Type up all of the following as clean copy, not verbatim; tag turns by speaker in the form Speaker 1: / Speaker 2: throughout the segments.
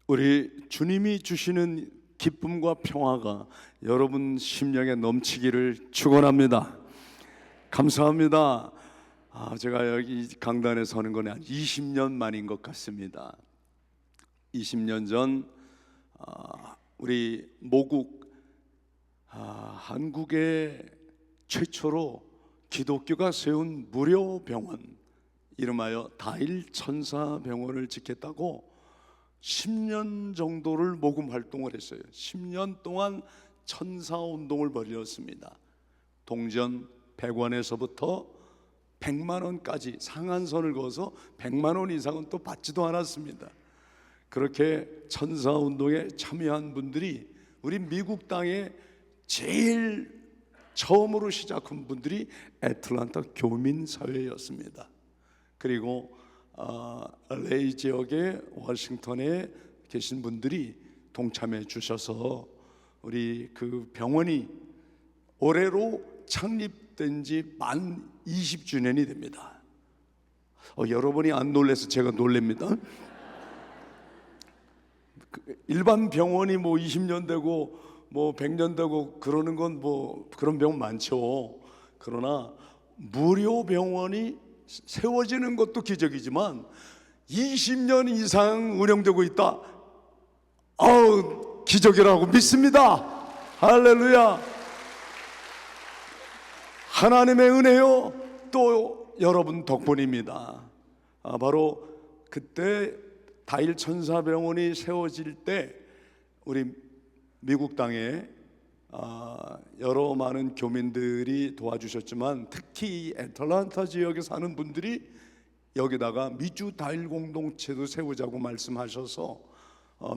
Speaker 1: 우리 주님이 주시는 기쁨과 평화가 여러분 심령에 넘치기를 축원합니다. 감사합니다. 제가 여기 강단에 서는 건 한 20년 만인 것 같습니다. 20년 전 우리 모국 한국의 최초로 기독교가 세운 무료 병원, 이름하여 다일천사병원을 짓겠다고 10년 정도를 모금 활동을 했어요. 10년 동안 천사운동을 벌였습니다. 동전 100원에서부터 100만 원까지 상한선을 그어서 100만 원 이상은 또 받지도 않았습니다. 그렇게 천사운동에 참여한 분들이 우리 미국 땅에 제일 처음으로 시작한 분들이 애틀랜타 교민사회였습니다. 그리고 LA 지역의 워싱턴에 계신 분들이 동참해 주셔서 우리 그 병원이 올해로 창립된 지 만 20주년이 됩니다. 여러분이 안 놀라서 제가 놀랍니다. 일반 병원이 뭐 20년 되고 뭐 100년 되고 그러는 건 뭐 그런 병원 많죠. 그러나 무료 병원이 세워지는 것도 기적이지만 20년 이상 운영되고 있다. 기적이라고 믿습니다. 할렐루야. 하나님의 은혜요, 또 여러분 덕분입니다. 바로 그때 다일천사병원이 세워질 때 우리 미국 땅에 여러 많은 교민들이 도와주셨지만 특히 애틀랜타 지역에 사는 분들이 여기다가 미주 다일 공동체도 세우자고 말씀하셔서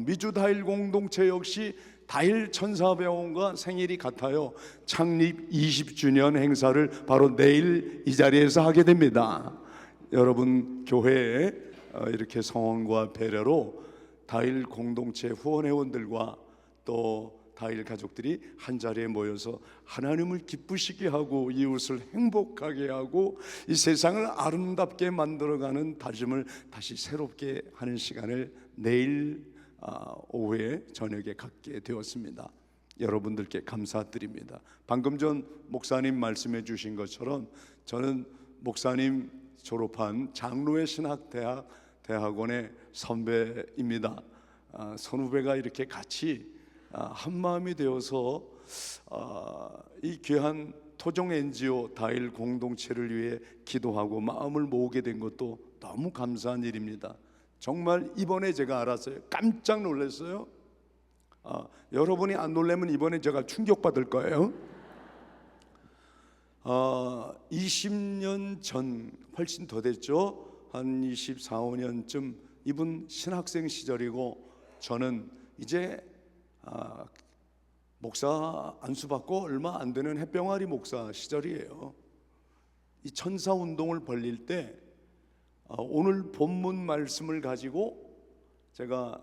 Speaker 1: 미주 다일 공동체 역시 다일 천사병원과 생일이 같아요. 창립 20주년 행사를 바로 내일 이 자리에서 하게 됩니다. 여러분 교회에 이렇게 성원과 배려로 다일 공동체 후원회원들과 또 다일 가족들이 한 자리에 모여서 하나님을 기쁘시게 하고 이웃을 행복하게 하고 이 세상을 아름답게 만들어가는 다짐을 다시 새롭게 하는 시간을 내일 오후에 저녁에 갖게 되었습니다. 여러분들께 감사드립니다. 방금 전 목사님 말씀해 주신 것처럼 저는 목사님 졸업한 장로회 신학대학원의 선배입니다. 선후배가 이렇게 같이 한마음이 되어서 이 귀한 토종 NGO 다일 공동체를 위해 기도하고 마음을 모으게 된 것도 너무 감사한 일입니다. 정말 이번에 제가 알았어요. 깜짝 놀랐어요. 여러분이 안 놀라면 이번에 제가 충격받을 거예요. 20년 전, 훨씬 더 됐죠. 한 24, 5년쯤 이분 신학생 시절이고 저는 이제 목사 안수받고 얼마 안 되는 햇병아리 목사 시절이에요. 이 천사운동을 벌릴 때 오늘 본문 말씀을 가지고 제가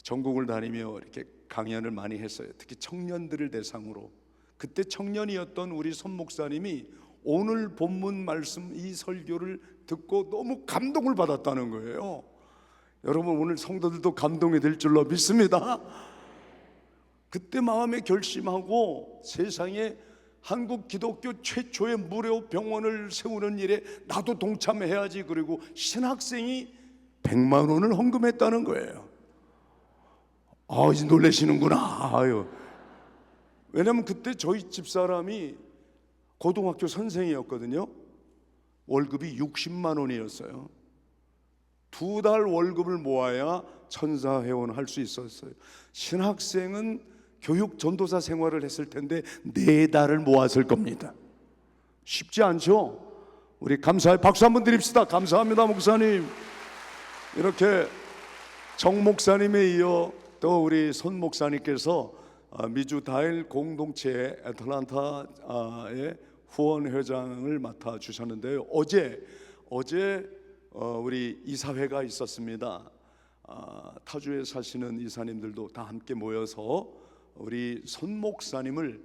Speaker 1: 전국을 다니며 이렇게 강연을 많이 했어요. 특히 청년들을 대상으로. 그때 청년이었던 우리 손 목사님이 오늘 본문 말씀 이 설교를 듣고 너무 감동을 받았다는 거예요. 여러분 오늘 성도들도 감동이 될 줄로 믿습니다. 그때 마음에 결심하고 세상에 한국 기독교 최초의 무료 병원을 세우는 일에 나도 동참해야지. 그리고 신학생이 100만 원을 헌금했다는 거예요. 이제 놀라시는구나. 왜냐면 그때 저희 집사람이 고등학교 선생이었거든요. 월급이 60만 원이었어요. 2달 월급을 모아야 천사회원 할 수 있었어요. 신학생은 교육 전도사 생활을 했을 텐데 4달을 모았을 겁니다. 쉽지 않죠? 우리 감사의 박수 한번 드립시다. 감사합니다 목사님. 이렇게 정 목사님에 이어 또 우리 손 목사님께서 미주 다일 공동체 애틀랜타의 후원회장을 맡아 주셨는데요. 어제 우리 이사회가 있었습니다. 타주에 사시는 이사님들도 다 함께 모여서 우리 손 목사님을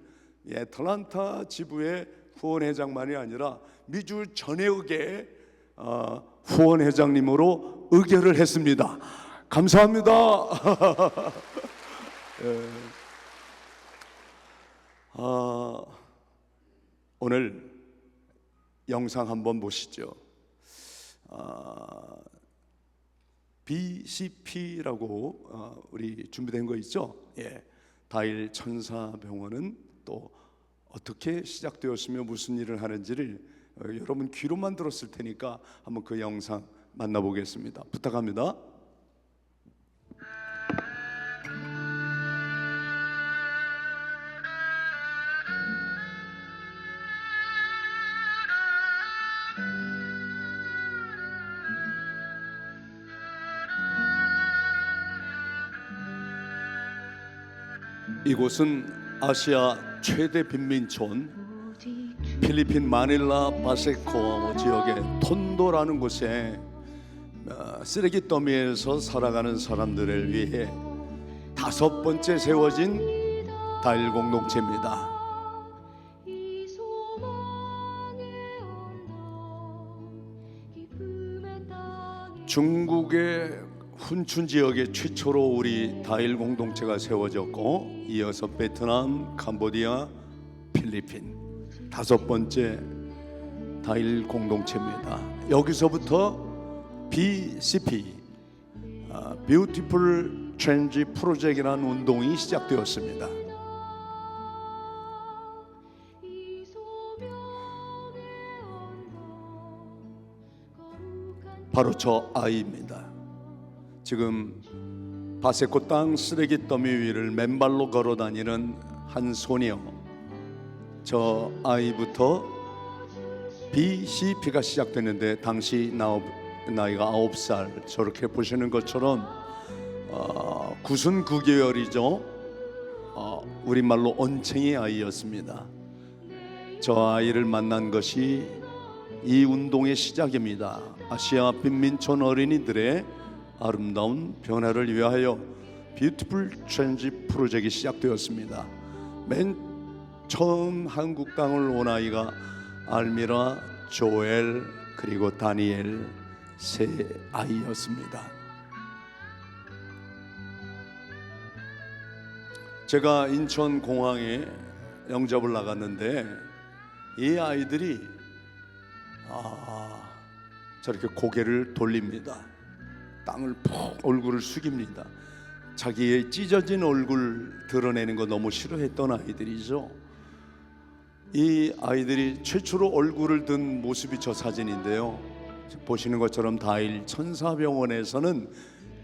Speaker 1: 애틀랜타 지부의 후원회장만이 아니라 미주 전역의 후원회장님으로 의결을 했습니다. 감사합니다. 예. 오늘 영상 한번 보시죠. BCP라고 우리 준비된 거 있죠? 예. 다일 천사병원은 또 어떻게 시작되었으며 무슨 일을 하는지를 여러분 귀로만 들었을 테니까 한번 그 영상 만나보겠습니다. 부탁합니다. 이곳은 아시아 최대 빈민촌 필리핀 마닐라 바세코 지역의 톤도라는 곳에 쓰레기 더미에서 살아가는 사람들을 위해 5번째 세워진 다일 공동체입니다. 중국의 훈춘 지역에 최초로 우리 다일 공동체가 세워졌고, 이어서 베트남, 캄보디아, 필리핀 5번째 다일 공동체입니다. 여기서부터 BCP Beautiful Change 프로젝트라는 운동이 시작되었습니다. 바로 저 아이입니다. 지금 바세코 땅 쓰레기 더미 위를 맨발로 걸어 다니는 한 소녀, 저 아이부터 BCP가 시작됐는데 당시 나이가 9살. 저렇게 보시는 것처럼 9순 9개월이죠. 우리말로 언챙이 아이였습니다. 저 아이를 만난 것이 이 운동의 시작입니다. 아시아 빈민촌 어린이들의 아름다운 변화를 위하여 뷰티풀 체인지 프로젝트가 시작되었습니다. 맨 처음 한국 땅을 온 아이가 알미라, 조엘, 그리고 다니엘 세 아이였습니다. 제가 인천공항에 영접을 나갔는데 이 아이들이 저렇게 고개를 돌립니다. 땅을 푹 얼굴을 숙입니다. 자기의 찢어진 얼굴 드러내는 거 너무 싫어했던 아이들이죠. 이 아이들이 최초로 얼굴을 든 모습이 저 사진인데요. 보시는 것처럼 다일 천사병원에서는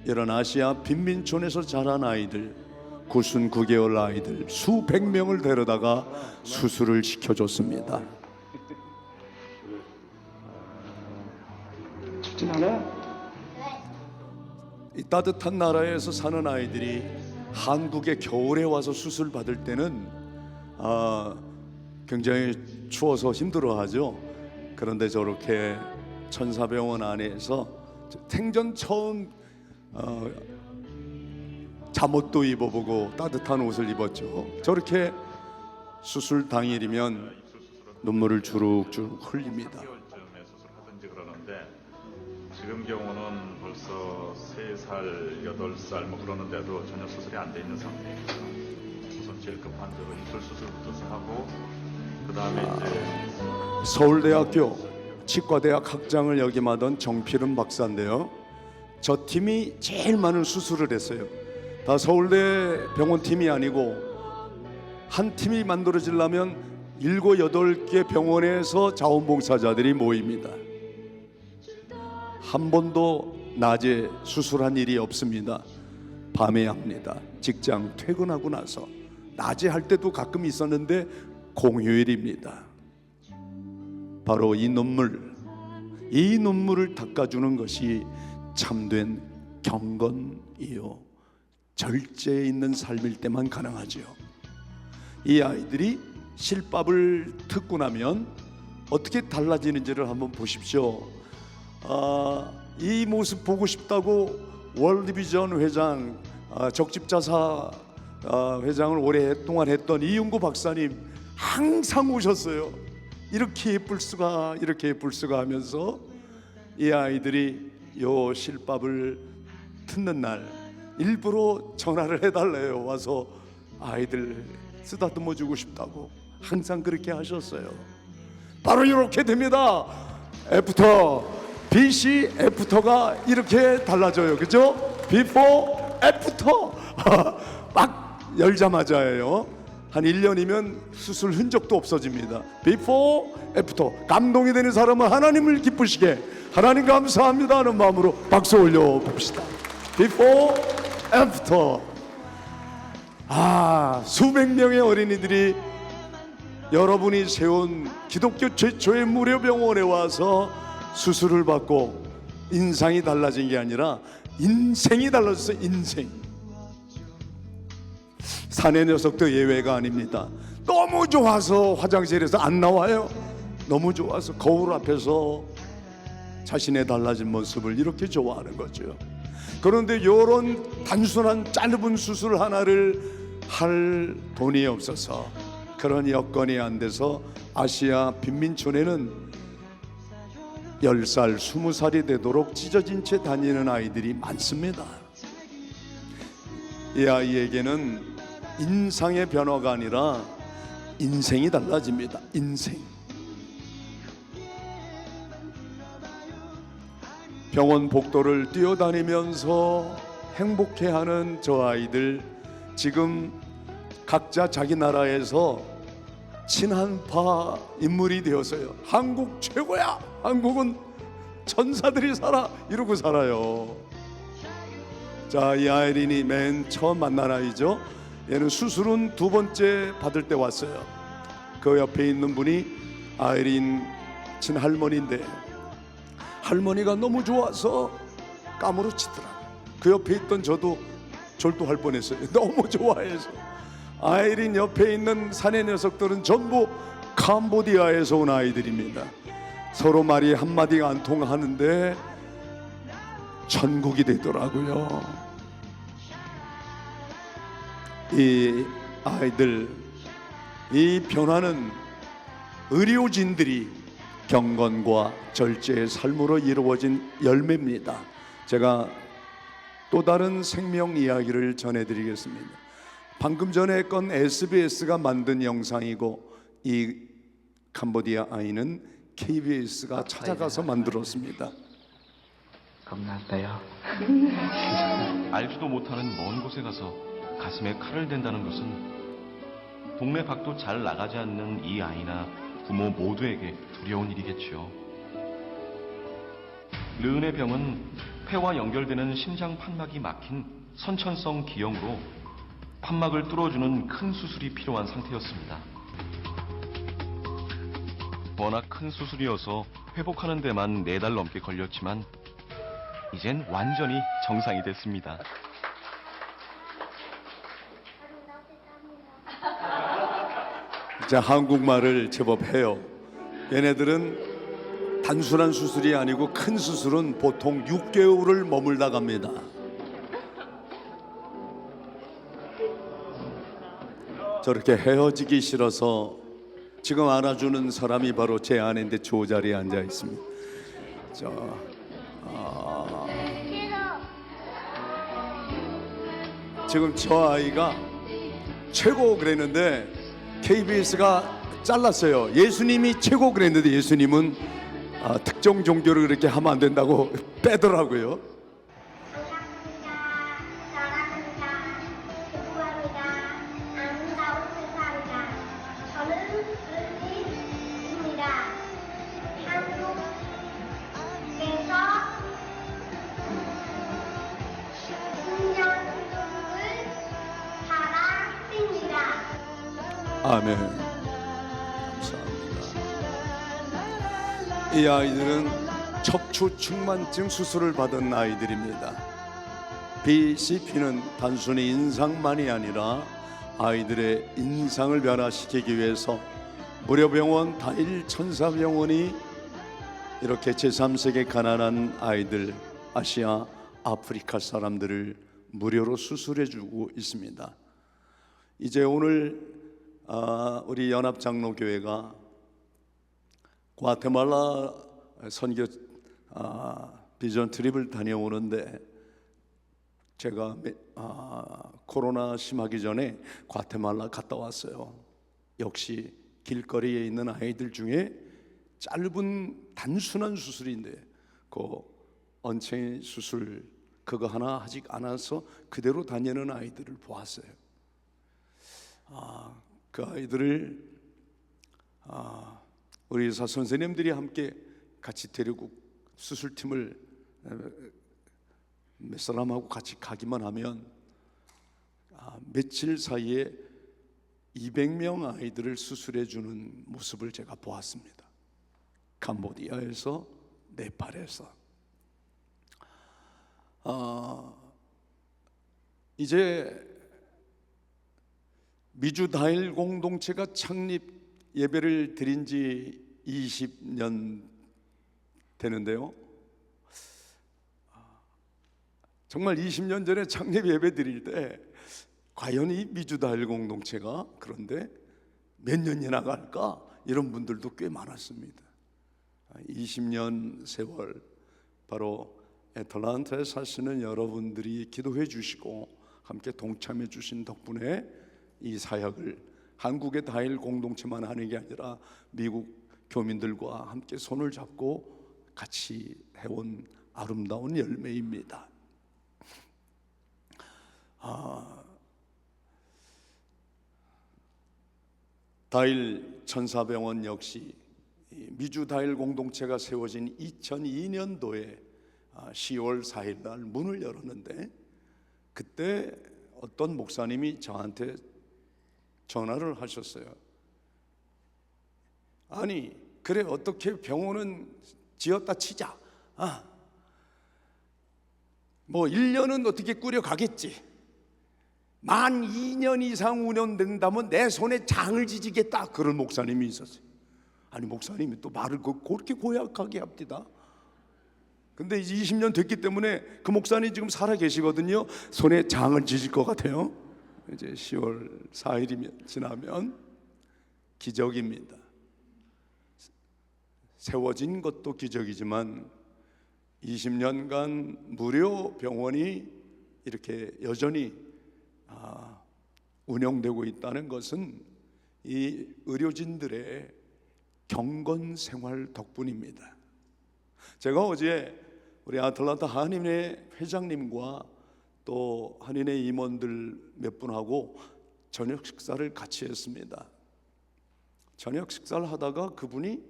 Speaker 1: 이런 아시아 빈민촌에서 자란 아이들, 9순 9개월 아이들 수백 명을 데려다가 수술을 시켜줬습니다. 춥진 않아요? 이 따뜻한 나라에서 사는 아이들이 한국의 겨울에 와서 수술 받을 때는 굉장히 추워서 힘들어하죠. 그런데 저렇게 천사병원 안에서 생전 처음 잠옷도 입어보고 따뜻한 옷을 입었죠. 저렇게 수술 당일이면 눈물을 주룩주룩 흘립니다.
Speaker 2: 지금 경우는 벌써 3살, 8살 뭐 그러는데도 전혀 수술이 안 돼 있는 상태입니다. 우선 제일 급한 적은 입술 수술부터 하고 그 다음에 이제
Speaker 1: 서울대학교 치과대학 학장을 역임하던 정필은 박사인데요. 저 팀이 제일 많은 수술을 했어요. 다 서울대 병원 팀이 아니고 한 팀이 만들어지려면 7, 8개 병원에서 자원봉사자들이 모입니다. 한 번도 낮에 수술한 일이 없습니다. 밤에 합니다. 직장 퇴근하고 나서. 낮에 할 때도 가끔 있었는데 공휴일입니다. 바로 이 눈물을 닦아주는 것이 참된 경건이요 절제에 있는 삶일 때만 가능하죠. 이 아이들이 실밥을 듣고 나면 어떻게 달라지는지를 한번 보십시오. 이 모습 보고 싶다고 월드비전 회장, 적집자사 회장을 오랫동안 했던 이윤구 박사님 항상 오셨어요. 이렇게 예쁠 수가, 이렇게 예쁠 수가 하면서 이 아이들이 요 실밥을 듣는 날 일부러 전화를 해달래요. 와서 아이들 쓰다듬어 주고 싶다고 항상 그렇게 하셨어요. 바로 이렇게 됩니다. 애프터, BC 애프터가 이렇게 달라져요. 그죠? 비포 애프터 막 열자마자예요. 한 1년이면 수술 흔적도 없어집니다. 비포 애프터. 감동이 되는 사람은 하나님을 기쁘시게, 하나님 감사합니다 하는 마음으로 박수 올려 봅시다. 비포 애프터. 수백 명의 어린이들이 여러분이 세운 기독교 최초의 무료 병원에 와서 수술을 받고 인상이 달라진 게 아니라 인생이 달라졌어요. 인생. 사내 녀석도 예외가 아닙니다. 너무 좋아서 화장실에서 안 나와요. 너무 좋아서 거울 앞에서 자신의 달라진 모습을 이렇게 좋아하는 거죠. 그런데 이런 단순한 짧은 수술 하나를 할 돈이 없어서, 그런 여건이 안 돼서 아시아 빈민촌에는 10살, 20살이 되도록 찢어진 채 다니는 아이들이 많습니다. 이 아이에게는 인상의 변화가 아니라 인생이 달라집니다. 인생. 병원 복도를 뛰어다니면서 행복해하는 저 아이들, 지금 각자 자기 나라에서 친한파 인물이 되었어요. 한국 최고야, 한국은 천사들이 살아, 이러고 살아요. 자, 이 아이린이 맨 처음 만난 아이죠. 얘는 수술은 2번째 받을 때 왔어요. 그 옆에 있는 분이 아이린 친할머니인데, 할머니가 너무 좋아서 까무러치더라고요. 그 옆에 있던 저도 졸도할 뻔했어요. 너무 좋아해서. 아이린 옆에 있는 사내 녀석들은 전부 캄보디아에서 온 아이들입니다. 서로 말이 한마디가 안 통하는데 천국이 되더라고요. 이 아이들, 이 변화는 의료진들이 경건과 절제의 삶으로 이루어진 열매입니다. 제가 또 다른 생명 이야기를 전해드리겠습니다. 방금 전에 건 SBS가 만든 영상이고, 이 캄보디아 아이는 KBS가 찾아가서 만들었습니다.
Speaker 3: 겁났어요.
Speaker 4: 알지도 못하는 먼 곳에 가서 가슴에 칼을 댄다는 것은 동네 밖도 잘 나가지 않는 이 아이나 부모 모두에게 두려운 일이겠지요. 르은의 병은 폐와 연결되는 심장 판막이 막힌 선천성 기형으로 판막을 뚫어주는 큰 수술이 필요한 상태였습니다. 워낙 큰 수술이어서 회복하는 데만 4달 넘게 걸렸지만 이젠 완전히 정상이 됐습니다.
Speaker 1: 자, 한국말을 제법 해요. 얘네들은 단순한 수술이 아니고 큰 수술은 보통 6개월을 머물다 갑니다. 저렇게 헤어지기 싫어서 지금 안아주는 사람이 바로 제 아내인데 저 자리에 앉아 있습니다. 지금 저 아이가 최고 그랬는데 KBS가 잘랐어요. 예수님이 최고 그랬는데 예수님은 특정 종교를 그렇게 하면 안 된다고 빼더라고요. 아멘. 감사합니다. 이 아이들은 척추 측만증 수술을 받은 아이들입니다. BCP는 단순히 인상만이 아니라 아이들의 인상을 변화시키기 위해서 무료병원 다일 천사병원이 이렇게 제3세계 가난한 아이들, 아시아, 아프리카 사람들을 무료로 수술해주고 있습니다. 이제 오늘 우리 연합장로교회가 과테말라 선교 비전 트립을 다녀오는데 제가 코로나 심하기 전에 과테말라 갔다 왔어요. 역시 길거리에 있는 아이들 중에 짧은 단순한 수술인데 그 언체인 수술 그거 하나 아직 안 와서 그대로 다니는 아이들을 보았어요. 그 아이들을 우리 의사 선생님들이 함께 같이 데리고 수술팀을 몇 사람하고 같이 가기만 하면 며칠 사이에 200명 아이들을 수술해 주는 모습을 제가 보았습니다. 캄보디아에서, 네팔에서. 이제 미주 다일 공동체가 창립 예배를 드린 지 20년 되는데요. 정말 20년 전에 창립 예배 드릴 때 과연 이 미주 다일 공동체가 그런데 몇 년이나 갈까? 이런 분들도 꽤 많았습니다. 20년 세월, 바로 애틀랜타에 사시는 여러분들이 기도해 주시고 함께 동참해 주신 덕분에 이 사역을 한국의 다일 공동체만 하는 게 아니라 미국 교민들과 함께 손을 잡고 같이 해온 아름다운 열매입니다. 다일 천사병원 역시 미주 다일 공동체가 세워진 2002년도에 10월 4일 날 문을 열었는데, 그때 어떤 목사님이 저한테 전화를 하셨어요. 아니 그래 어떻게 병원은 지었다 치자, 뭐 1년은 어떻게 꾸려가겠지, 만 2년 이상 운영된다면 내 손에 장을 지지겠다, 그런 목사님이 있었어요. 아니 목사님이 또 말을 그렇게 고약하게 합니다. 근데 이제 20년 됐기 때문에 그 목사님 지금 살아 계시거든요. 손에 장을 지질 것 같아요. 이제 10월 4일이면 지나면 기적입니다. 세워진 것도 기적이지만 20년간 무료 병원이 이렇게 여전히 운영되고 있다는 것은 이 의료진들의 경건 생활 덕분입니다. 제가 어제 우리 아틀란타 한인회 회장님과 또 한인회 임원들 몇 분하고 저녁 식사를 같이 했습니다. 저녁 식사를 하다가 그분이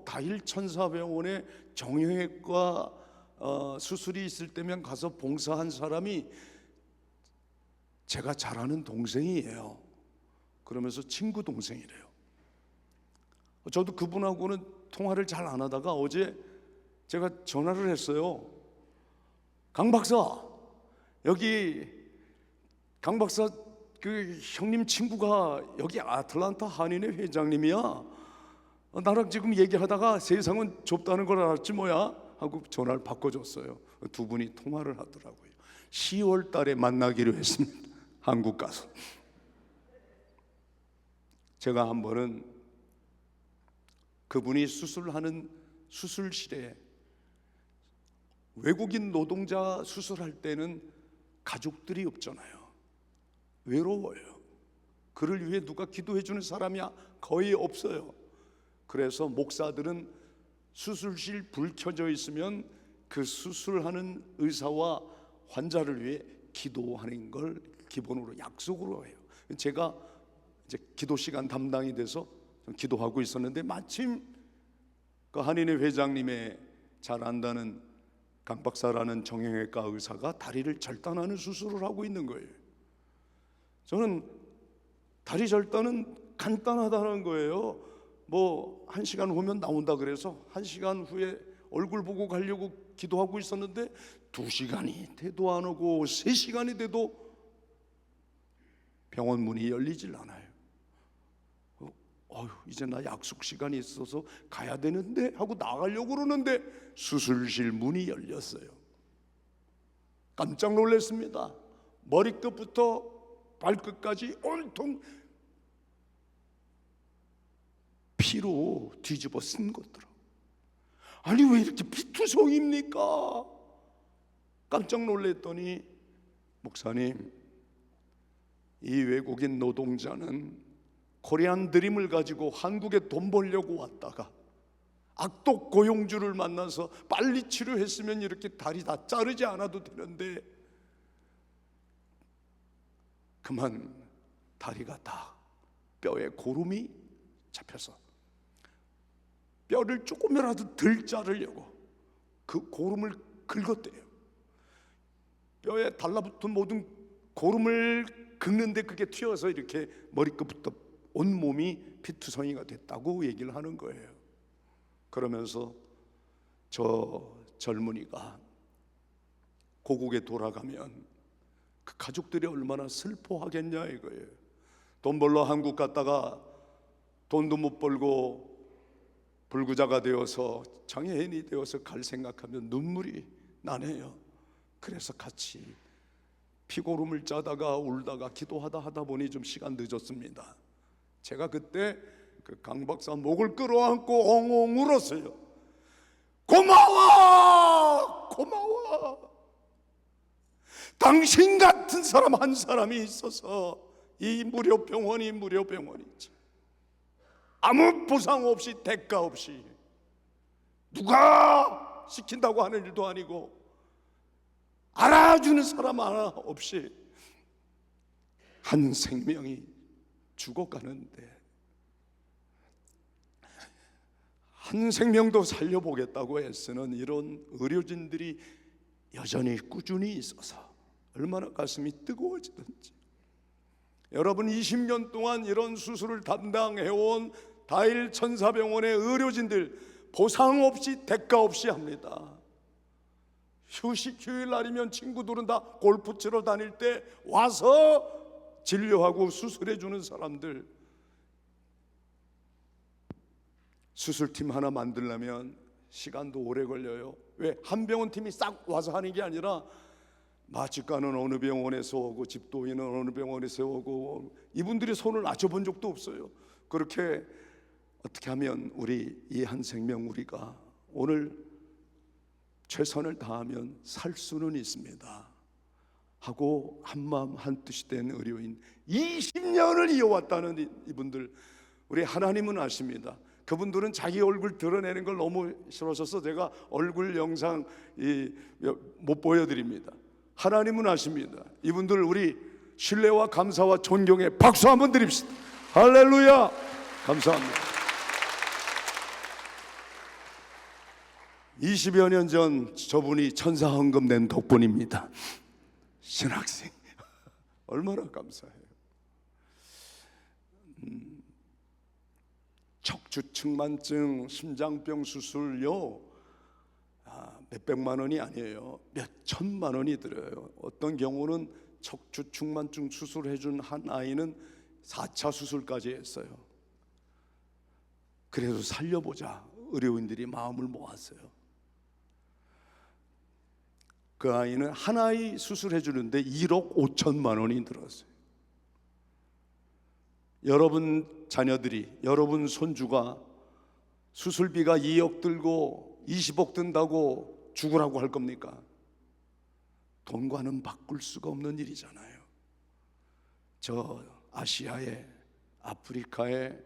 Speaker 1: 다일 천사병원에 정형외과 수술이 있을 때면 가서 봉사한 사람이 제가 잘 아는 동생이에요. 그러면서 친구 동생이래요. 저도 그분하고는 통화를 잘 안 하다가 어제 제가 전화를 했어요. 강 박사, 여기 강 박사 그 형님 친구가 여기 아틀란타 한인회 회장님이야. 나랑 지금 얘기하다가 세상은 좁다는 걸 알았지 뭐야 하고 전화를 바꿔줬어요. 두 분이 통화를 하더라고요. 10월 달에 만나기로 했습니다. 한국 가서. 제가 한 번은 그분이 수술하는 수술실에, 외국인 노동자 수술할 때는 가족들이 없잖아요. 외로워요. 그를 위해 누가 기도해 주는 사람이 거의 없어요. 그래서 목사들은 수술실 불 켜져 있으면 그 수술하는 의사와 환자를 위해 기도하는 걸 기본으로 약속으로 해요. 제가 이제 기도 시간 담당이 돼서 기도하고 있었는데 마침 그 한인회 회장님의 잘 안다는 강 박사라는 정형외과 의사가 다리를 절단하는 수술을 하고 있는 거예요. 저는 다리 절단은 간단하다는 거예요. 뭐 1시간 후면 나온다 그래서 1시간 후에 얼굴 보고 가려고 기도하고 있었는데 2시간이 돼도 안 오고 3시간이 돼도 병원 문이 열리질 않아요. 이제 나 약속 시간이 있어서 가야 되는데 하고 나가려고 그러는데 수술실 문이 열렸어요. 깜짝 놀랐습니다. 머리끝부터 발끝까지 온통 피로 뒤집어 쓴 것들아. 아니 왜 이렇게 피투성입니까? 깜짝 놀랐더니 목사님, 이 외국인 노동자는 코리안 드림을 가지고 한국에 돈 벌려고 왔다가 악독 고용주를 만나서 빨리 치료했으면 이렇게 다리 다 자르지 않아도 되는데 그만 다리가 다 뼈에 고름이 잡혀서 뼈를 조금이라도 덜 자르려고 그 고름을 긁었대요. 뼈에 달라붙은 모든 고름을 긁는데 그게 튀어서 이렇게 머리끝부터 온몸이 피투성이가 됐다고 얘기를 하는 거예요. 그러면서 저 젊은이가 고국에 돌아가면 그 가족들이 얼마나 슬퍼하겠냐 이거예요. 돈 벌러 한국 갔다가 돈도 못 벌고 불구자가 되어서 장애인이 되어서 갈 생각하면 눈물이 나네요. 그래서 같이 피고름을 짜다가 울다가 기도하다 하다 보니 좀 시간 늦었습니다. 제가 그때 그 강 박사 목을 끌어안고 엉엉 울었어요. 고마워, 고마워. 당신 같은 사람 한 사람이 있어서 이 무료병원이지. 아무 보상 없이 대가 없이 누가 시킨다고 하는 일도 아니고 알아주는 사람 하나 없이 한 생명이 죽어가는데 한 생명도 살려보겠다고 애쓰는 이런 의료진들이 여전히 꾸준히 있어서 얼마나 가슴이 뜨거워지든지. 여러분 20년 동안 이런 수술을 담당해온 다일 천사병원의 의료진들 보상 없이 대가 없이 합니다. 휴식 휴일날이면 친구들은 다 골프 치러 다닐 때 와서 진료하고 수술해 주는 사람들. 수술팀 하나 만들려면 시간도 오래 걸려요. 왜? 한 병원 팀이 싹 와서 하는 게 아니라 마취과는 어느 병원에서 오고 집도인은 어느 병원에서 오고 이분들이 손을 낮춰본 적도 없어요. 그렇게 어떻게 하면 우리 이 한 생명 우리가 오늘 최선을 다하면 살 수는 있습니다 하고 한마음 한뜻이 된 의료인 20년을 이어왔다는 이분들, 우리 하나님은 아십니다. 그분들은 자기 얼굴 드러내는 걸 너무 싫어하셔서 제가 얼굴 영상 못 보여드립니다. 하나님은 아십니다. 이분들 우리 신뢰와 감사와 존경의 박수 한번 드립시다. 할렐루야. 감사합니다. 20여 년 전 저분이 천사 헌금 낸 덕분입니다. 신학생 얼마나 감사해요. 척추측만증, 심장병 수술요 몇백만 원이 아니에요. 몇 천만 원이 들어요. 어떤 경우는 척추측만증 수술해준 한 아이는 4차 수술까지 했어요. 그래도 살려보자 의료인들이 마음을 모았어요. 그 아이는 한 아이 수술해주는데 1억 5천만 원이 들었어요. 여러분 자녀들이, 여러분 손주가 수술비가 2억 들고 20억 든다고 죽으라고 할 겁니까? 돈과는 바꿀 수가 없는 일이잖아요. 저 아시아에, 아프리카에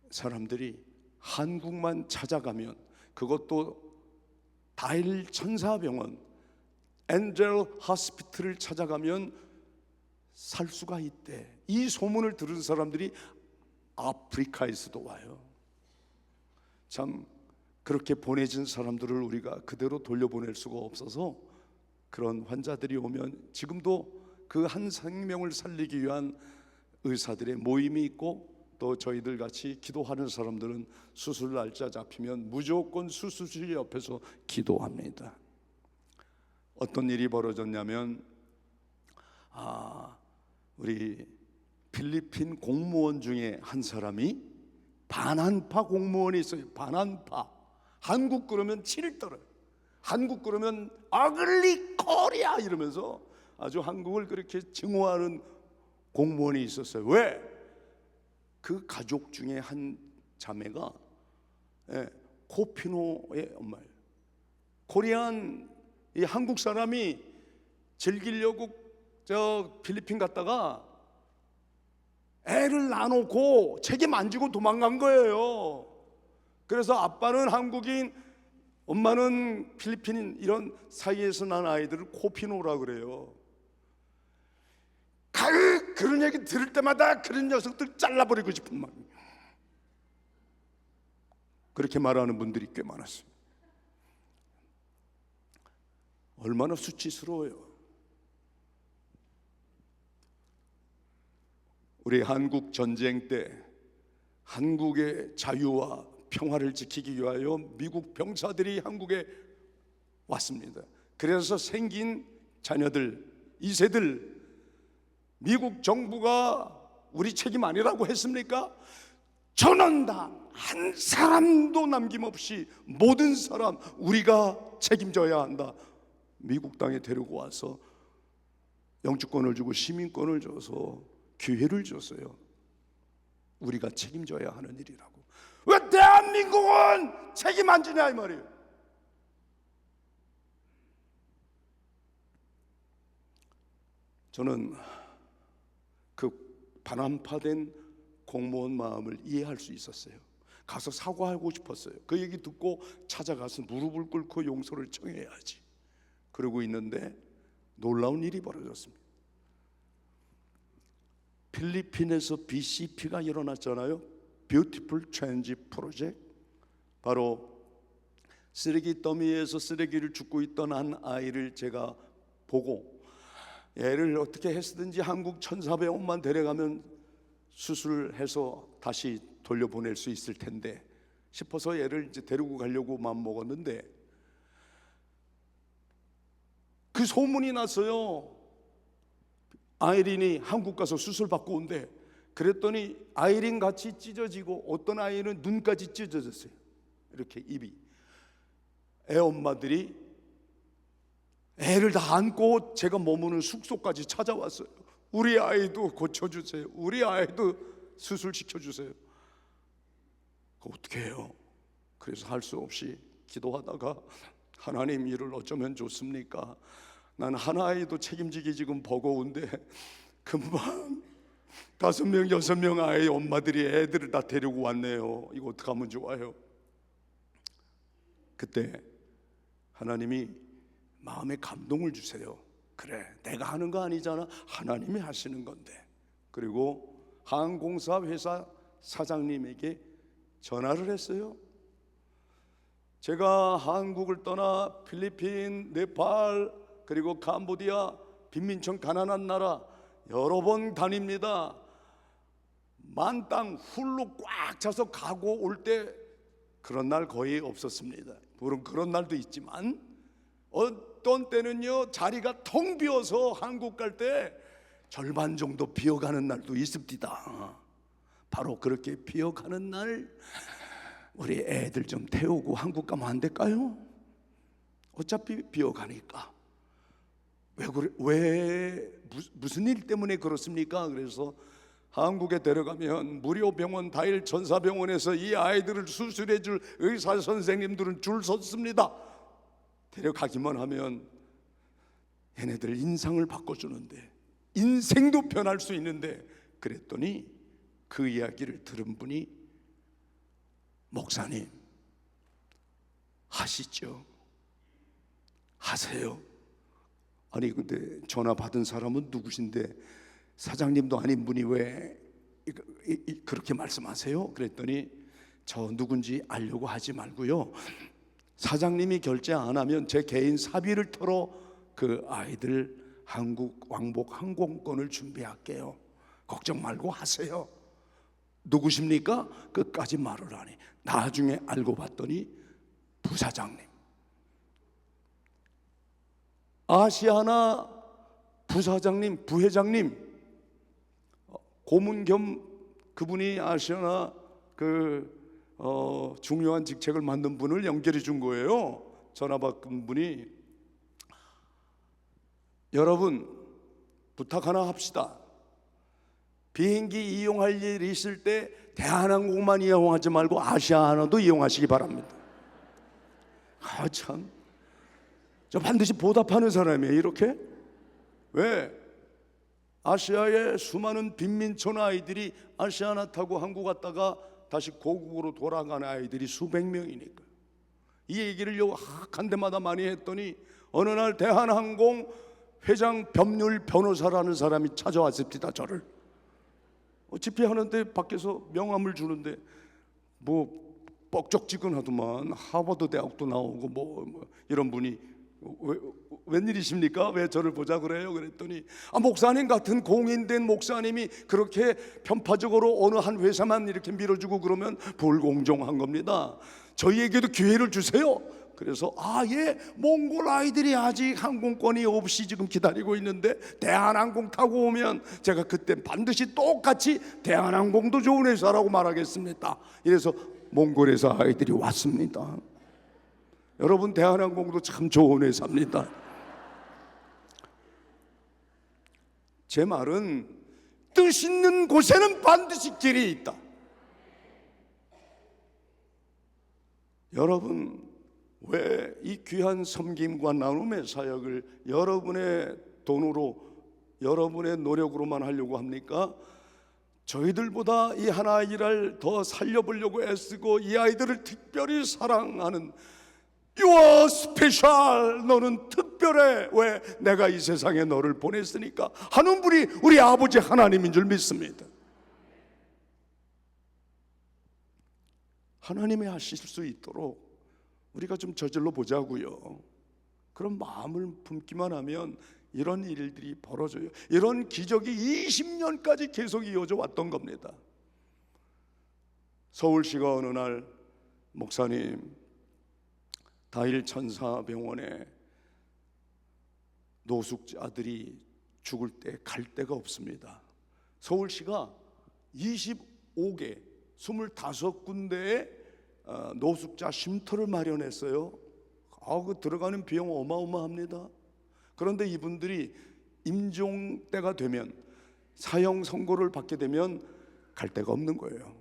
Speaker 1: 사람들이 한국만 찾아가면, 그것도 다일 천사병원 엔젤 하스피틀을 찾아가면 살 수가 있대. 이 소문을 들은 사람들이 아프리카에서도 와요. 참 그렇게 보내진 사람들을 우리가 그대로 돌려보낼 수가 없어서 그런 환자들이 오면 지금도 그 한 생명을 살리기 위한 의사들의 모임이 있고, 또 저희들 같이 기도하는 사람들은 수술 날짜 잡히면 무조건 수술실 옆에서 기도합니다. 어떤 일이 벌어졌냐면 우리 필리핀 공무원 중에 한 사람이 반한파 공무원이 있어요. 반한파. 한국 그러면 치를 떨어요. 한국 그러면 어글리 코리아 이러면서 아주 한국을 그렇게 증오하는 공무원이 있었어요. 왜? 그 가족 중에 한 자매가 코피노의 엄마예요. 코리안 이 한국 사람이 즐기려고 저 필리핀 갔다가 애를 놔놓고 책임 안 지고 도망간 거예요. 그래서 아빠는 한국인, 엄마는 필리핀인, 이런 사이에서 난 아이들을 코피노라 그래요. 그런 얘기 들을 때마다 그런 녀석들 잘라버리고 싶은 마음. 그렇게 말하는 분들이 꽤 많았어요. 얼마나 수치스러워요. 우리 한국 전쟁 때 한국의 자유와 평화를 지키기 위하여 미국 병사들이 한국에 왔습니다. 그래서 생긴 자녀들, 2세들, 미국 정부가 우리 책임 아니라고 했습니까? 전원당 한 사람도 남김없이 모든 사람 우리가 책임져야 한다. 미국 땅에 데리고 와서 영주권을 주고 시민권을 줘서 기회를 줬어요. 우리가 책임져야 하는 일이라고. 왜 대한민국은 책임 안 지냐 이 말이에요. 저는 그 반환파된 공무원 마음을 이해할 수 있었어요. 가서 사과하고 싶었어요. 그 얘기 듣고 찾아가서 무릎을 꿇고 용서를 청해야지. 그러고 있는데 놀라운 일이 벌어졌습니다. 필리핀에서 BCP가 일어났잖아요. Beautiful Change Project. 바로 쓰레기 더미에서 쓰레기를 줍고 있던 한 아이를 제가 보고, 애를 어떻게 했든지 한국 1,400원만 데려가면 수술해서 다시 돌려보낼 수 있을 텐데 싶어서 애를 이제 데리고 가려고 마음먹었는데 그 소문이 났어요. 아이린이 한국 가서 수술 받고 온대. 그랬더니 아이린 같이 찢어지고 어떤 아이는 눈까지 찢어졌어요. 이렇게 입이. 애 엄마들이 애를 다 안고 제가 머무는 숙소까지 찾아왔어요. 우리 아이도 고쳐주세요. 우리 아이도 수술시켜주세요. 어떻게 해요? 그래서 할 수 없이 기도하다가 하나님, 일을 어쩌면 좋습니까? 난 하나아이도 책임지기 지금 버거운데 금방 5명, 6명 아이 엄마들이 애들을 다 데리고 왔네요. 이거 어떻게 하면 좋아요? 그때 하나님이 마음에 감동을 주세요. 그래, 내가 하는 거 아니잖아. 하나님이 하시는 건데. 그리고 항공사 회사 사장님에게 전화를 했어요. 제가 한국을 떠나 필리핀, 네팔, 그리고 캄보디아, 빈민청 가난한 나라 여러 번 다닙니다. 만땅 훌로 꽉 차서 가고 올 때 그런 날 거의 없었습니다. 물론 그런 날도 있지만 어떤 때는요, 자리가 텅 비어서 한국 갈 때 절반 정도 비어가는 날도 있습니다. 바로 그렇게 비어가는 날 우리 애들 좀 태우고 한국 가면 안 될까요? 어차피 비어가니까. 무슨 일 때문에 그렇습니까? 그래서 한국에 데려가면 무료 병원 다일 전사병원에서 이 아이들을 수술해 줄 의사 선생님들은 줄 섰습니다. 데려가기만 하면 얘네들 인상을 바꿔주는데, 인생도 변할 수 있는데, 그랬더니 그 이야기를 들은 분이 목사님 하시죠? 하세요. 아니 근데 전화 받은 사람은 누구신데 사장님도 아닌 분이 왜 그렇게 말씀하세요? 그랬더니 저 누군지 알려고 하지 말고요, 사장님이 결제 안 하면 제 개인 사비를 털어 그 아이들 한국 왕복 항공권을 준비할게요. 걱정 말고 하세요. 누구십니까? 끝까지 말을 하니 나중에 알고 봤더니 부사장님, 아시아나 부사장님, 부회장님, 고문 겸 그분이 아시아나 중요한 직책을 맡는 분을 연결해 준 거예요. 전화 받은 분이, 여러분 부탁 하나 합시다. 비행기 이용할 일 있을 때 대한항공만 이용하지 말고 아시아나도 이용하시기 바랍니다. 참 저 반드시 보답하는 사람이에요. 이렇게. 왜? 아시아의 수많은 빈민촌 아이들이 아시아나 타고 한국 갔다가 다시 고국으로 돌아가는 아이들이 수백 명이니까. 이 얘기를 간 데마다 많이 했더니 어느 날 대한항공 회장 법률 변호사라는 사람이 찾아왔습니다. 저를 집회하는데 밖에서 명함을 주는데 뭐 뻑적지근하더만 하버드 대학도 나오고 뭐 이런 분이 웬일이십니까? 왜 저를 보자 그래요? 그랬더니 목사님 같은 공인된 목사님이 그렇게 편파적으로 어느 한 회사만 이렇게 밀어주고 그러면 불공정한 겁니다. 저희에게도 기회를 주세요. 그래서 예, 몽골 아이들이 아직 항공권이 없이 지금 기다리고 있는데 대한항공 타고 오면 제가 그때 반드시 똑같이 대한항공도 좋은 회사라고 말하겠습니다. 이래서 몽골에서 아이들이 왔습니다. 여러분, 대한항공도 참 좋은 회사입니다. 제 말은 뜻 있는 곳에는 반드시 길이 있다. 여러분, 왜 이 귀한 섬김과 나눔의 사역을 여러분의 돈으로, 여러분의 노력으로만 하려고 합니까? 저희들보다 이 한 아이를 더 살려보려고 애쓰고 이 아이들을 특별히 사랑하는 You are special, 너는 특별해, 왜? 내가 이 세상에 너를 보냈으니까 하는 분이 우리 아버지 하나님인 줄 믿습니다. 하나님이 하실 수 있도록 우리가 좀 저질러 보자고요. 그런 마음을 품기만 하면 이런 일들이 벌어져요. 이런 기적이 20년까지 계속 이어져 왔던 겁니다. 서울시가 어느 날 목사님, 다일천사병원에 노숙자들이 죽을 때 갈 데가 없습니다. 서울시가 25개 25군데에 노숙자 쉼터를 마련했어요. 그 들어가는 비용 어마어마합니다. 그런데 이분들이 임종 때가 되면, 사형 선고를 받게 되면 갈 데가 없는 거예요.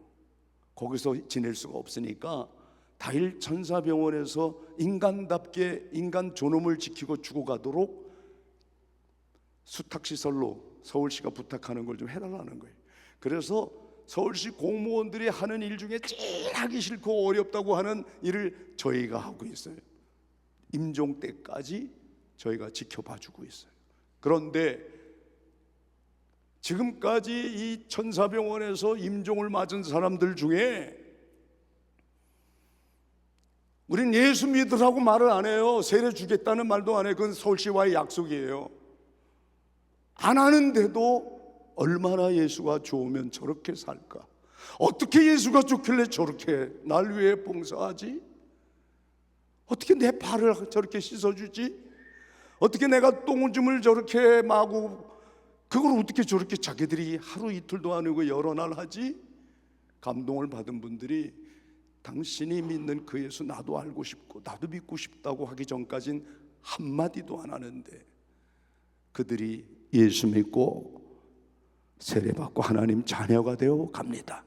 Speaker 1: 거기서 지낼 수가 없으니까 다일천사병원에서 인간답게 인간 존엄을 지키고 죽어가도록 수탁시설로 서울시가 부탁하는 걸 좀 해달라는 거예요. 그래서 서울시 공무원들이 하는 일 중에 제일 하기 싫고 어렵다고 하는 일을 저희가 하고 있어요. 임종 때까지 저희가 지켜봐주고 있어요. 그런데 지금까지 이 천사병원에서 임종을 맞은 사람들 중에 우린 예수 믿으라고 말을 안 해요. 세례 주겠다는 말도 안 해요. 그건 서울시와의 약속이에요. 안 하는데도 얼마나 예수가 좋으면 저렇게 살까? 어떻게 예수가 좋길래 저렇게 날 위해 봉사하지? 어떻게 내 발을 저렇게 씻어주지? 어떻게 내가 똥오줌을 저렇게 마구, 그걸 어떻게 저렇게 자기들이 하루 이틀도 아니고 여러 날 하지? 감동을 받은 분들이 당신이 믿는 그 예수 나도 알고 싶고 나도 믿고 싶다고 하기 전까진 한마디도 안 하는데 그들이 예수 믿고 세례받고 하나님 자녀가 되어 갑니다.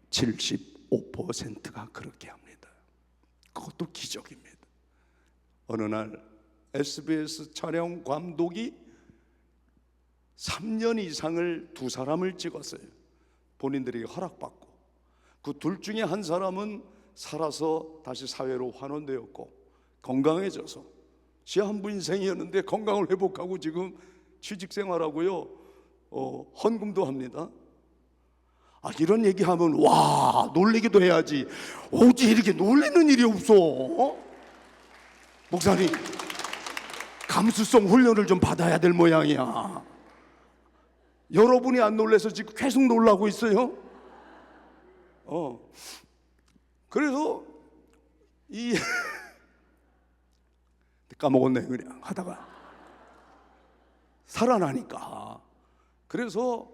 Speaker 1: 75%가 그렇게 합니다. 그것도 기적입니다. 어느 날 SBS 촬영 감독이 3년 이상을 두 사람을 찍었어요. 본인들에게 허락받고. 그 둘 중에 한 사람은 살아서 다시 사회로 환원되었고 건강해져서 시한부 인생이었는데 건강을 회복하고 지금 취직생활하고요, 헌금도 합니다. 이런 얘기하면 와, 놀리기도 해야지. 어찌 이렇게 놀리는 일이 없어? 목사님, 감수성 훈련을 좀 받아야 될 모양이야. 여러분이 안 놀래서 지금 계속 놀라고 있어요. 그래서 까먹었네 그냥 하다가 살아나니까. 그래서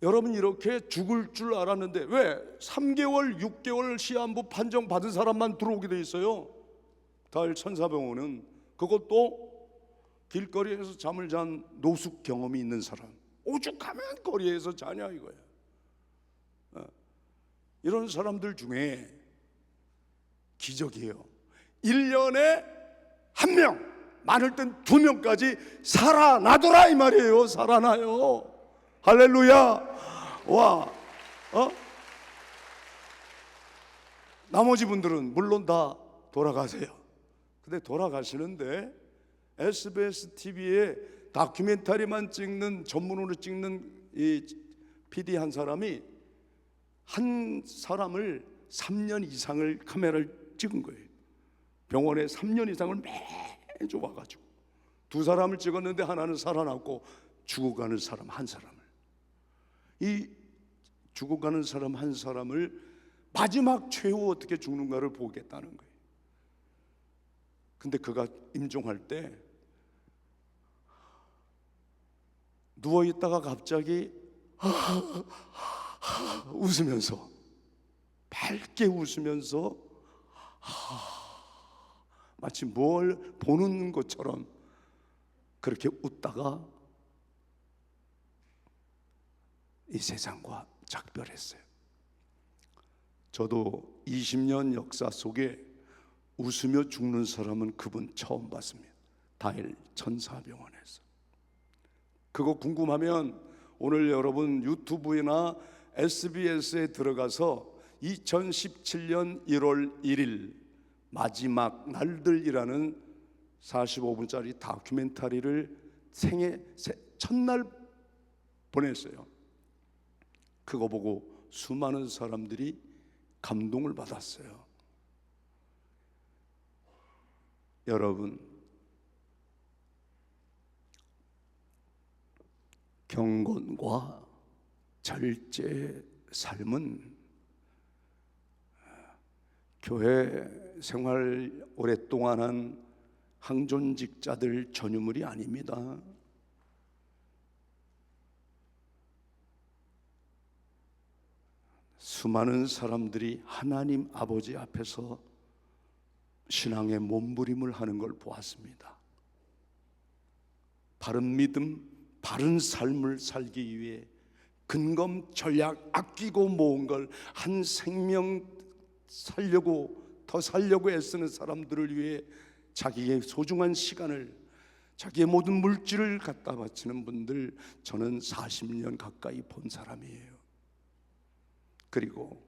Speaker 1: 여러분 이렇게 죽을 줄 알았는데 왜 3개월 6개월 시한부 판정 받은 사람만 들어오게 돼 있어요. 다일천사병원은. 그것도 길거리에서 잠을 잔 노숙 경험이 있는 사람, 오죽하면 거리에서 자냐 이거야. 이런 사람들 중에 기적이에요. 1년에 한 명, 많을 땐 2명까지 살아나더라 이 말이에요. 살아나요. 할렐루야. 와, 나머지 분들은 물론 다 돌아가세요. 근데 돌아가시는데 SBS TV에 다큐멘터리만 찍는, 전문으로 찍는 이 PD 한 사람이 한 사람을 3년 이상을 카메라를 찍은 거예요. 병원에 3년 이상을 매주 와가지고 2사람을 찍었는데 하나는 살아났고 죽어가는 사람 한 사람을, 이 죽어가는 사람 한 사람을 마지막 최후 어떻게 죽는가를 보겠다는 거예요. 근데 그가 임종할 때 누워있다가 갑자기 웃으면서, 밝게 웃으면서 마치 뭘 보는 것처럼 그렇게 웃다가 이 세상과 작별했어요. 저도 20년 역사 속에 웃으며 죽는 사람은 그분 처음 봤습니다. 다일 천사병원에서. 그거 궁금하면 오늘 여러분 유튜브나 SBS에 들어가서 2017년 1월 1일 마지막 날들이라는 45분짜리 다큐멘터리를 생애 첫날 보냈어요. 그거 보고 수많은 사람들이 감동을 받았어요. 여러분, 경건과 절제 삶은 교회 생활 오랫동안 한 항존직자들 전유물이 아닙니다. 수많은 사람들이 하나님 아버지 앞에서 신앙의 몸부림을 하는 걸 보았습니다. 바른 믿음, 바른 삶을 살기 위해 근검 전략 아끼고 모은 걸 한 생명 살려고, 더 살려고 애쓰는 사람들을 위해 자기의 소중한 시간을, 자기의 모든 물질을 갖다 바치는 분들, 저는 40년 가까이 본 사람이에요. 그리고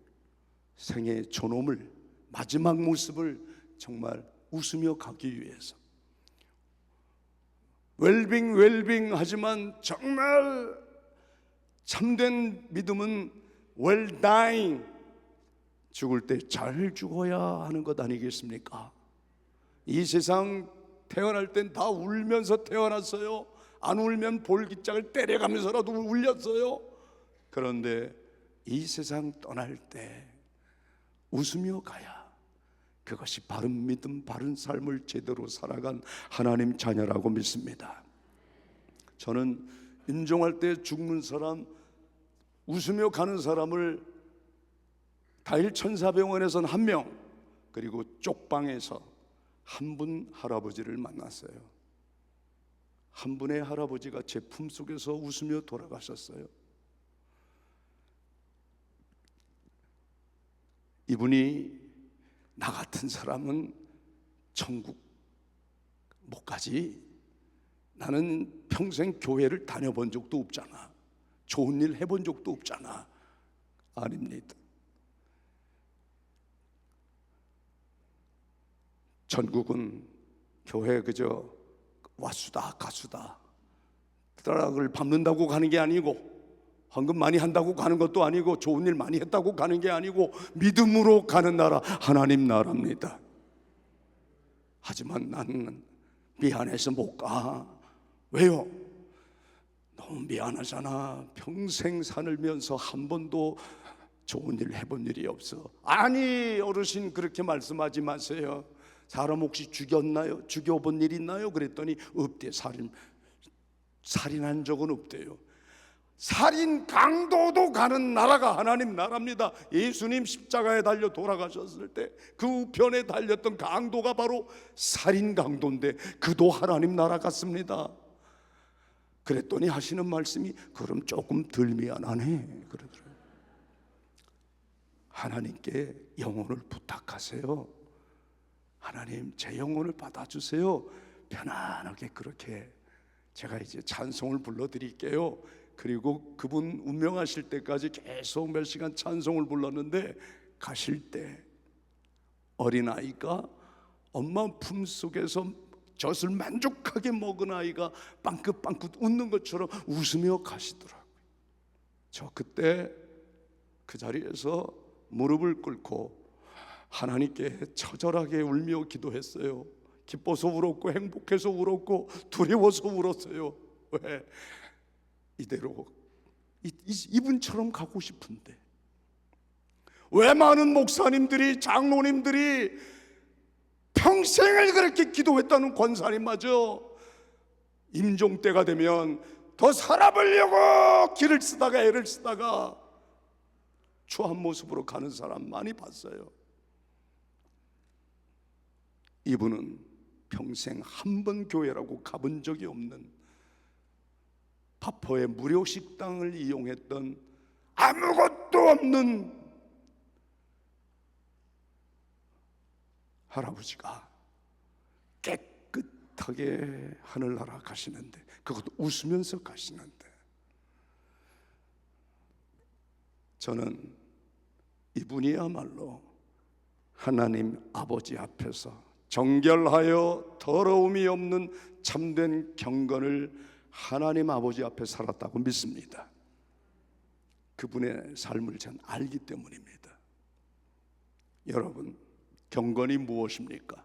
Speaker 1: 생의 존엄을, 마지막 모습을 정말 웃으며 가기 위해서 웰빙 하지만 정말 참된 믿음은 well dying, 죽을 때 잘 죽어야 하는 것 아니겠습니까? 이 세상 태어날 땐 다 울면서 태어났어요. 안 울면 볼기짝을 때려가면서라도 울렸어요. 그런데 이 세상 떠날 때 웃으며 가야 그것이 바른 믿음, 바른 삶을 제대로 살아간 하나님 자녀라고 믿습니다. 저는 임종할 때 죽는 사람, 웃으며 가는 사람을 다일 천사병원에서는 1명, 그리고 쪽방에서 한 분 할아버지를 만났어요. 한 분의 할아버지가 제 품속에서 웃으며 돌아가셨어요. 이분이 나 같은 사람은 천국 못 가지, 나는 평생 교회를 다녀본 적도 없잖아, 좋은 일 해본 적도 없잖아. 아닙니다. 천국은 교회 그저 와수다 가수다, 따락을 밟는다고 가는 게 아니고, 헌금 많이 한다고 가는 것도 아니고, 좋은 일 많이 했다고 가는 게 아니고, 믿음으로 가는 나라, 하나님 나라입니다. 하지만 나는 미안해서 못 가. 왜요? 너무 미안하잖아. 평생 살면서 한 번도 좋은 일 해본 일이 없어. 아니, 어르신 그렇게 말씀하지 마세요. 사람 혹시 죽였나요? 죽여본 일 있나요? 그랬더니 없대. 살인한 적은 없대요. 살인 강도도 가는 나라가 하나님 나라입니다. 예수님 십자가에 달려 돌아가셨을 때 그 우편에 달렸던 강도가 바로 살인 강도인데 그도 하나님 나라 같습니다. 그랬더니 하시는 말씀이, 그럼 조금 덜 미안하네 그러더라고요. 하나님께 영혼을 부탁하세요. 하나님 제 영혼을 받아주세요. 편안하게 그렇게 제가 이제 찬송을 불러드릴게요. 그리고 그분 운명하실 때까지 계속 몇 시간 찬송을 불렀는데, 가실 때 어린아이가 엄마 품속에서 젖을 만족하게 먹은 아이가 빵긋빵긋 웃는 것처럼 웃으며 가시더라고요. 저 그때 그 자리에서 무릎을 꿇고 하나님께 처절하게 울며 기도했어요. 기뻐서 울었고 행복해서 울었고 두려워서 울었어요. 왜? 이대로 이분처럼 가고 싶은데, 왜 많은 목사님들이, 장로님들이 평생을 그렇게 기도했다는 권사님마저 임종 때가 되면 더 살아보려고 길을 쓰다가 애를 쓰다가 추한 모습으로 가는 사람 많이 봤어요. 이분은 평생 한 번 교회라고 가본 적이 없는, 파포의 무료 식당을 이용했던 아무것도 없는 할아버지가 깨끗하게 하늘나라 가시는데, 그것도 웃으면서 가시는데, 저는 이분이야말로 하나님 아버지 앞에서 정결하여 더러움이 없는 참된 경건을 하나님 아버지 앞에 살았다고 믿습니다. 그분의 삶을 전 알기 때문입니다. 여러분, 경건이 무엇입니까?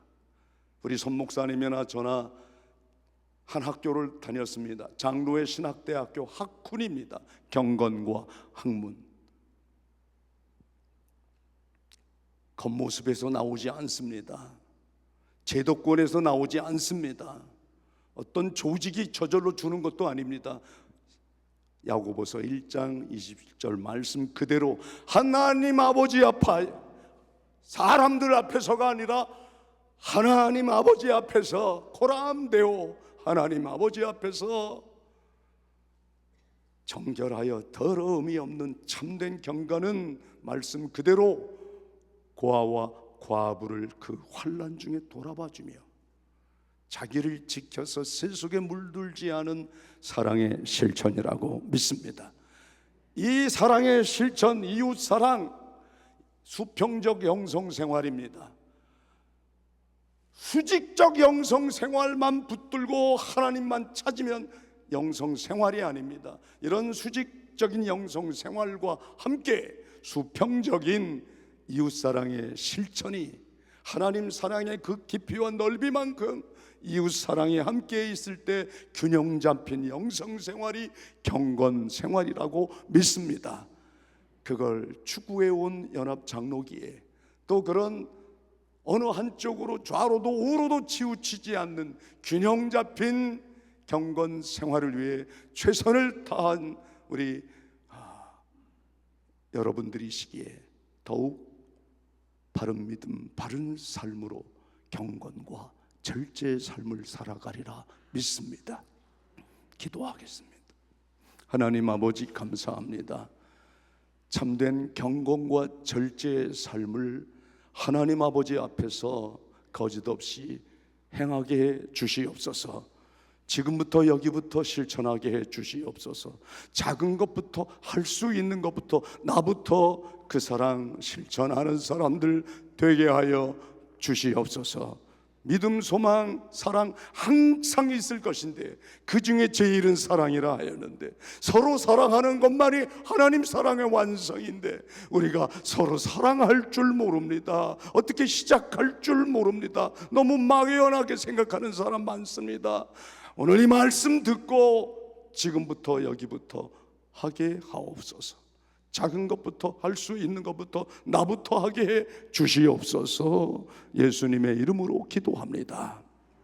Speaker 1: 우리 손 목사님이나 저나 한 학교를 다녔습니다. 장로의 신학대학교 학훈입니다. 경건과 학문. 겉모습에서 나오지 않습니다. 제도권에서 나오지 않습니다. 어떤 조직이 저절로 주는 것도 아닙니다. 야고보서 1장 21절 말씀 그대로 하나님 아버지 앞에, 사람들 앞에서가 아니라 하나님 아버지 앞에서, 코람데오 하나님 아버지 앞에서 정결하여 더러움이 없는 참된 경건은 말씀 그대로 고아와 과부를 그 환난 중에 돌아봐주며 자기를 지켜서 세속에 물들지 않은 사랑의 실천이라고 믿습니다. 이 사랑의 실천, 이웃사랑, 수평적 영성생활입니다. 수직적 영성생활만 붙들고 하나님만 찾으면 영성생활이 아닙니다. 이런 수직적인 영성생활과 함께 수평적인 이웃사랑의 실천이, 하나님 사랑의 그 깊이와 넓이만큼 이웃사랑이 함께 있을 때 균형 잡힌 영성생활이 경건생활이라고 믿습니다. 그걸 추구해온 연합장로기에, 또 그런 어느 한쪽으로 좌로도 우로도 치우치지 않는 균형 잡힌 경건생활을 위해 최선을 다한 우리 여러분들이시기에 더욱 바른 믿음, 바른 삶으로 경건과 절제의 삶을 살아가리라 믿습니다. 기도하겠습니다. 하나님 아버지 감사합니다. 참된 경건과 절제의 삶을 하나님 아버지 앞에서 거짓없이 행하게 해 주시옵소서. 지금부터 여기부터 실천하게 해 주시옵소서. 작은 것부터, 할 수 있는 것부터, 나부터 그 사랑 실천하는 사람들 되게 하여 주시옵소서. 믿음, 소망, 사랑 항상 있을 것인데 그 중에 제일은 사랑이라 하였는데, 서로 사랑하는 것만이 하나님 사랑의 완성인데 우리가 서로 사랑할 줄 모릅니다. 어떻게 시작할 줄 모릅니다. 너무 막연하게 생각하는 사람 많습니다. 오늘 이 말씀 듣고 지금부터 여기부터 하게 하옵소서. 작은 것부터, 할 수 있는 것부터 나부터 하게 해 주시옵소서. 예수님의 이름으로 기도합니다.